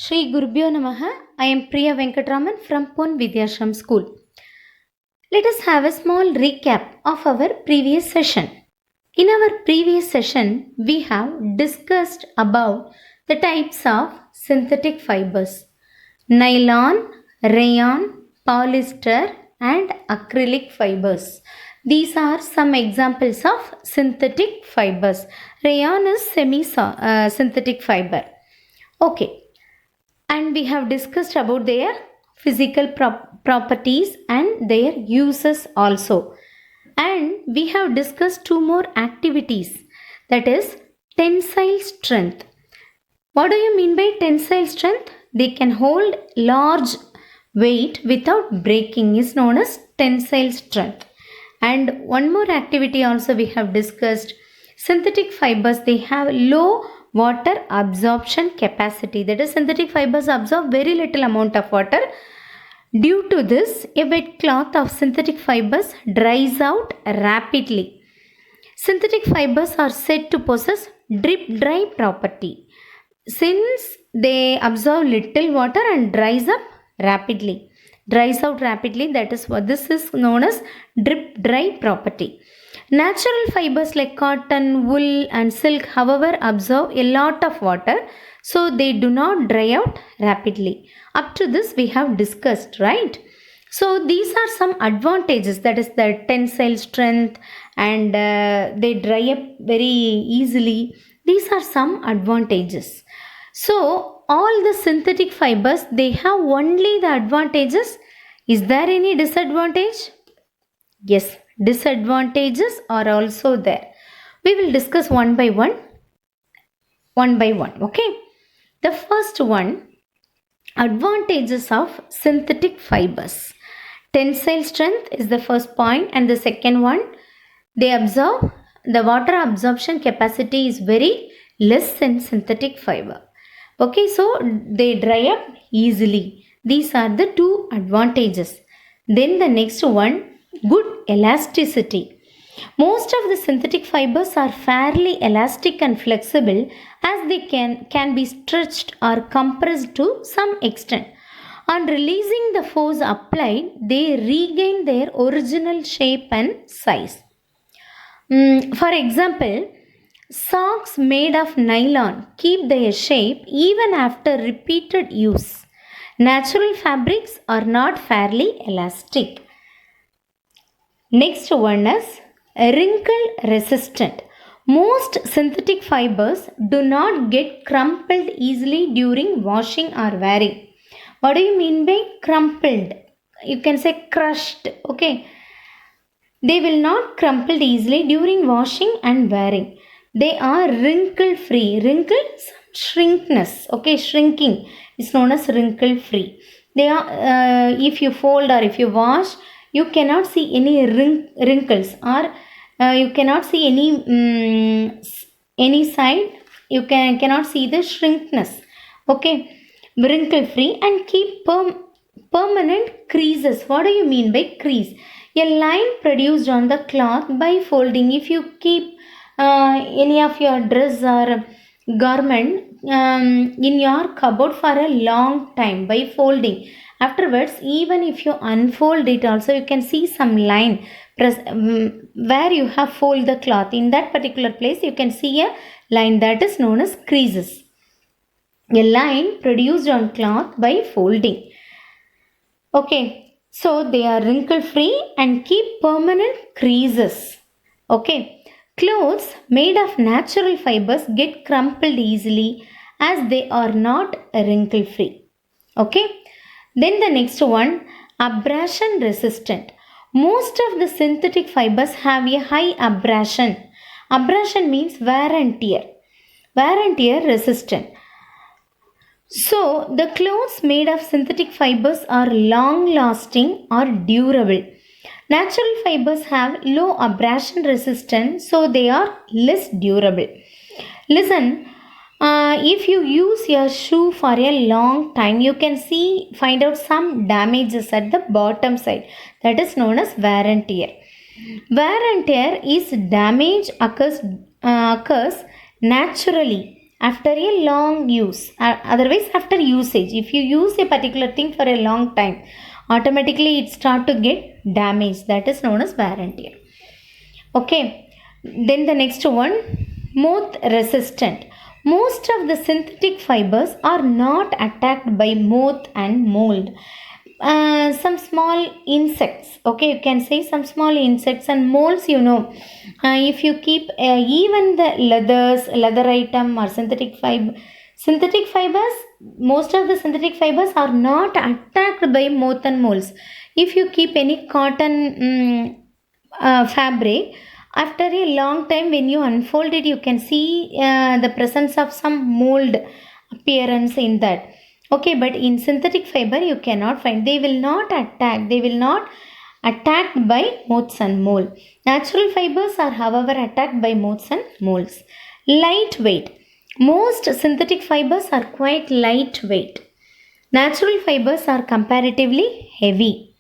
Shri Gurubhyo Namaha. I am Priya Venkatraman from Pon Vidyashram School. Let us have a small recap of our previous session. In our previous session, we have discussed about the types of synthetic fibers: nylon, rayon, polyester, and acrylic fibers. These are some examples of synthetic fibers. Rayon is synthetic fiber. Okay, and we have discussed about their physical properties and their uses also. And we have discussed two more activities, that is tensile strength. What do you mean by tensile strength? They can hold large weight without breaking is known as tensile strength. And one more activity also we have discussed. Synthetic fibers, they have low water absorption capacity. That is, synthetic fibers absorb very little amount of water. Due to this, a wet cloth of synthetic fibers dries out rapidly. Synthetic fibers are said to possess drip dry property since they absorb little water and dries out rapidly. That is what this is known as drip dry property. Natural fibers like cotton, wool and silk, however, absorb a lot of water, so they do not dry out rapidly. Up to this we have discussed, right? So these are some advantages, that is the tensile strength, and they dry up very easily. These are some advantages. So all the synthetic fibers, they have only the advantages. Is there any disadvantage? Yes, disadvantages are also there. We will discuss one by one. Okay. The first one, advantages of synthetic fibers. Tensile strength is the first point, and the second one, they absorb, the water absorption capacity is very less in synthetic fiber. Okay, so they dry up easily. These are the two advantages. Then the next one, good elasticity. Most of the synthetic fibers are fairly elastic and flexible, as they can be stretched or compressed to some extent. On releasing the force applied, they regain their original shape and size. For example, socks made of nylon keep their shape even after repeated use. Natural fabrics are not fairly elastic. Next one is wrinkle resistant. Most synthetic fibers do not get crumpled easily during washing or wearing. What do you mean by crumpled? You can say crushed. Okay. They will not crumple easily during washing and wearing. They are wrinkle free. Wrinkle shrinkness. Okay, shrinking is known as wrinkle free. They are if you fold or if you wash, you cannot see any wrinkles, or you cannot see any side. You cannot see the shrinkness. Okay, wrinkle free and keep permanent creases. What do you mean by crease? A line produced on the cloth by folding. If you keep any of your dress or garment in your cupboard for a long time by folding, afterwards, even if you unfold it also, you can see some line where you have folded the cloth. In that particular place, you can see a line, that is known as creases. A line produced on cloth by folding. Okay. So they are wrinkle free and keep permanent creases. Okay. Clothes made of natural fibers get crumpled easily, as they are not wrinkle free. Okay. Then the next one, abrasion resistant. Most of the synthetic fibers have a high abrasion. Abrasion means wear and tear. Wear and tear resistant. So, the clothes made of synthetic fibers are long-lasting or durable. Natural fibers have low abrasion resistance, so they are less durable. Listen, if you use your shoe for a long time, you can find out some damages at the bottom side. That is known as wear and tear. Wear and tear is damage occurs naturally after a long use, otherwise after usage. If you use a particular thing for a long time, automatically it start to get damaged. That is known as wear and tear. Okay, then the next one, moth resistant. Most of the synthetic fibers are not attacked by moth and mold. Some small insects, okay, you can say some small insects and molds, if you keep even the leather item or synthetic fibers, most of the synthetic fibers are not attacked by moth and molds. If you keep any cotton fabric, after a long time when you unfold it, you can see the presence of some mold appearance in that. Okay, but in synthetic fiber you cannot find. They will not attacked by moths and mold. Natural fibers are however attacked by moths and molds. Lightweight. Most synthetic fibers are quite lightweight. Natural fibers are comparatively heavy.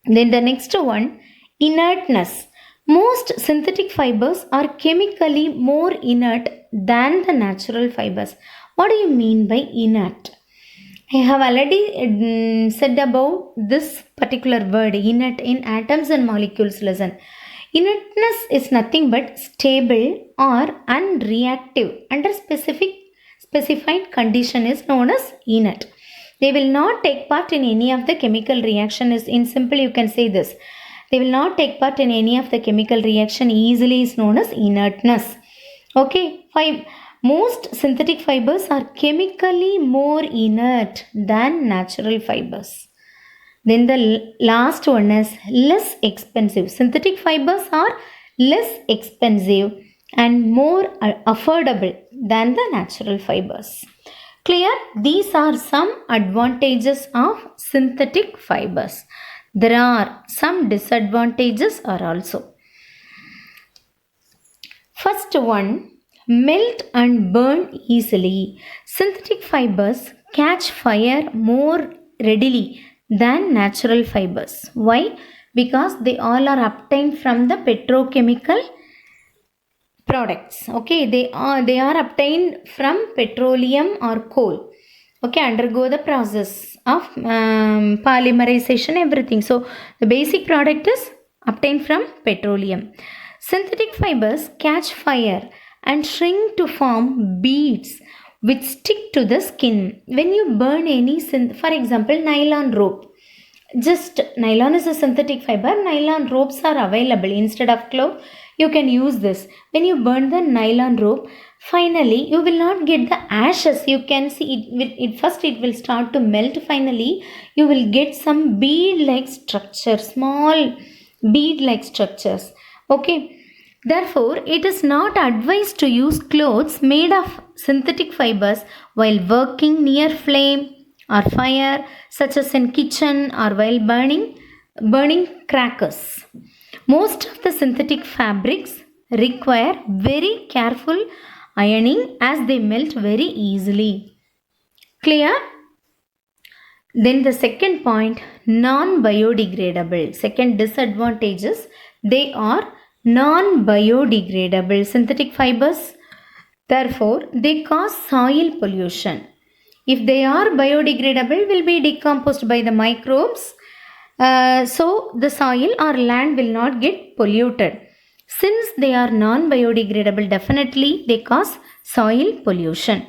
Then the next one, inertness. Most synthetic fibers are chemically more inert than the natural fibers. What do you mean by inert? I have already said about this particular word, inert, in atoms and molecules lesson. Inertness is nothing but stable or unreactive under specified condition is known as inert. They will not take part in any of the chemical reaction. Is in simple you can say this. They will not take part in any of the chemical reaction easily is known as inertness. Okay, 5. Most synthetic fibers are chemically more inert than natural fibers. Then the last one is less expensive. Synthetic fibers are less expensive and more affordable than the natural fibers. Clear? These are some advantages of synthetic fibers. There are some disadvantages are also. First one, melt and burn easily. Synthetic fibers catch fire more readily than natural fibers. Why? Because they all are obtained from the petrochemical products. Okay, they are obtained from petroleum or coal. Okay, undergo the process of polymerization, everything. So the basic product is obtained from petroleum. Synthetic fibers catch fire and shrink to form beads which stick to the skin. When you burn any, for example, nylon rope. Just nylon is a synthetic fiber. Nylon ropes are available instead of cloth. You can use this. When you burn the nylon rope, finally you will not get the ashes. You can see it first it will start to melt. Finally you will get some bead like structure, small bead like structures. Okay, therefore it is not advised to use clothes made of synthetic fibers while working near flame or fire, such as in kitchen or while burning crackers. Most of the synthetic fabrics require very careful ironing as they melt very easily. Clear? Then the second point, non-biodegradable. Second disadvantage is they are non-biodegradable synthetic fibers. Therefore, they cause soil pollution. If they are biodegradable, will be decomposed by the microbes. So the soil or land will not get polluted. Since they are non-biodegradable, definitely they cause soil pollution.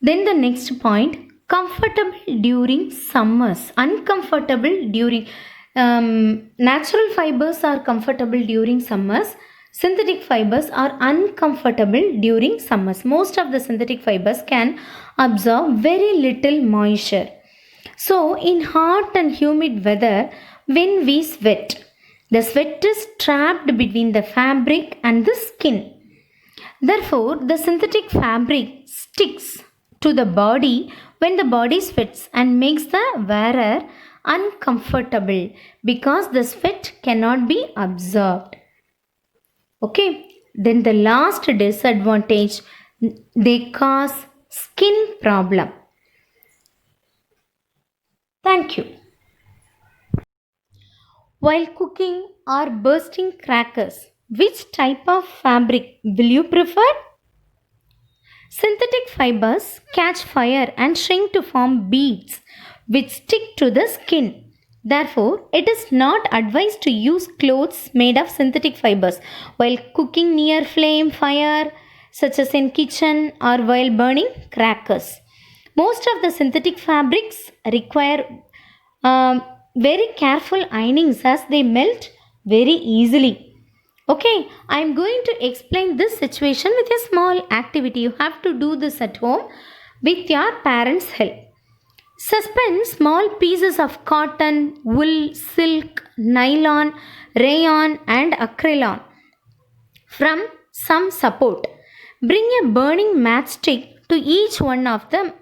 Then the next point, comfortable during summers, uncomfortable during natural fibers are comfortable during summers. Synthetic fibers are uncomfortable during summers. Most of the synthetic fibers can absorb very little moisture. So in hot and humid weather, when we sweat, the sweat is trapped between the fabric and the skin. Therefore, the synthetic fabric sticks to the body when the body sweats and makes the wearer uncomfortable because the sweat cannot be absorbed. Okay, then the last disadvantage, they cause skin problem. Thank you. While cooking or bursting crackers, which type of fabric will you prefer? Synthetic fibers catch fire and shrink to form beads which stick to the skin. Therefore, it is not advised to use clothes made of synthetic fibers while cooking near flame fire, such as in kitchen or while burning crackers. Most of the synthetic fabrics require very careful ironings as they melt very easily. Okay, I am going to explain this situation with a small activity. You have to do this at home with your parents' help. Suspend small pieces of cotton, wool, silk, nylon, rayon and acrylon from some support. Bring a burning matchstick to each one of them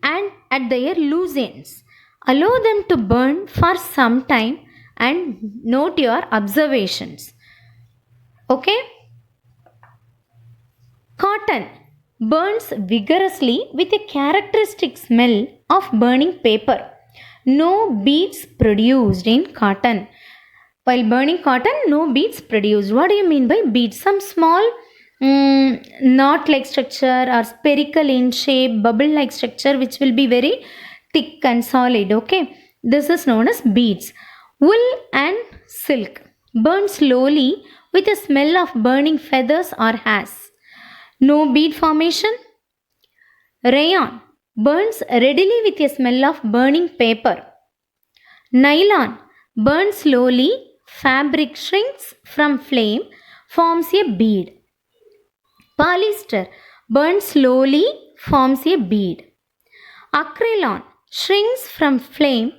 and at their loose ends. Allow them to burn for some time and note your observations. Okay? Cotton burns vigorously with a characteristic smell of burning paper. No beads produced in cotton. While burning cotton, no beads produced. What do you mean by beads? Some small knot-like structure or spherical in shape, bubble-like structure which will be very thick and solid. Okay, this is known as beads. Wool and silk burn slowly with a smell of burning feathers or hairs. No bead formation. Rayon burns readily with a smell of burning paper. Nylon burns slowly, fabric shrinks from flame, forms a bead. Polyester burns slowly, forms a bead. Acrylon shrinks from flame,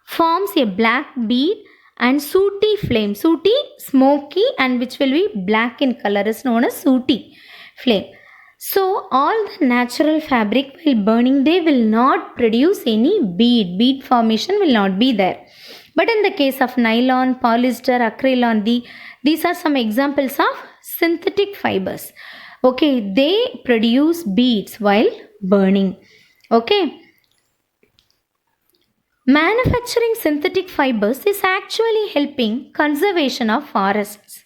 forms a black bead, and sooty flame, sooty, smoky, and which will be black in color is known as sooty flame. So all the natural fabric while burning, they will not produce any bead formation will not be there. But in the case of nylon, polyester, acrylon, these are some examples of synthetic fibers. Okay, they produce beads while burning. Okay. Manufacturing synthetic fibers is actually helping conservation of forests.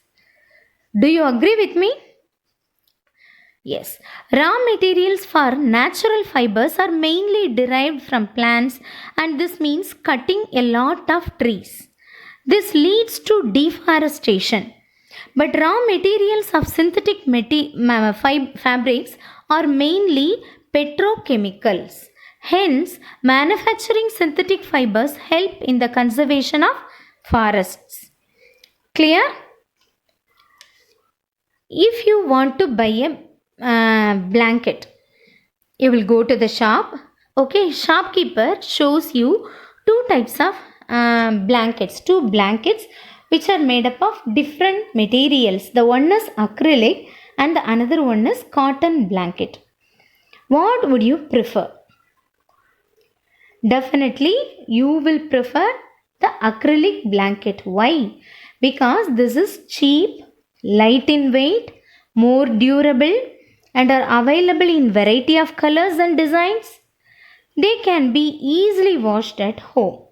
Do you agree with me? Yes. Raw materials for natural fibers are mainly derived from plants, and this means cutting a lot of trees. This leads to deforestation. But raw materials of synthetic fabrics are mainly petrochemicals. Hence, manufacturing synthetic fibers help in the conservation of forests. Clear? If you want to buy a blanket, you will go to the shop. Okay, shopkeeper shows you two types of blankets, two blankets which are made up of different materials. The one is acrylic and the another one is cotton blanket. What would you prefer? Definitely you will prefer the acrylic blanket. Why? Because this is cheap, light in weight, more durable, and are available in variety of colors and designs. They can be easily washed at home.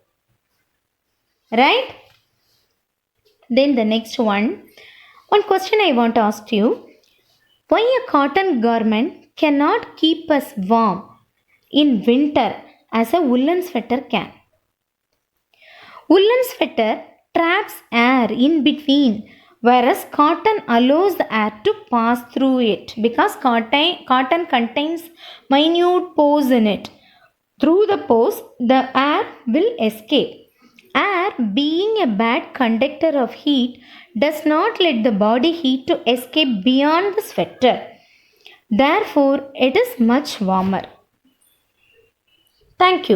Right? Then the next one question I want to ask you. Why a cotton garment cannot keep us warm in winter as a woolen sweater can? Woolen sweater traps air in between, whereas cotton allows the air to pass through it because cotton contains minute pores in it. Through the pores, the air will escape. Air, being a bad conductor of heat, does not let the body heat to escape beyond the sweater. Therefore, it is much warmer. Thank you.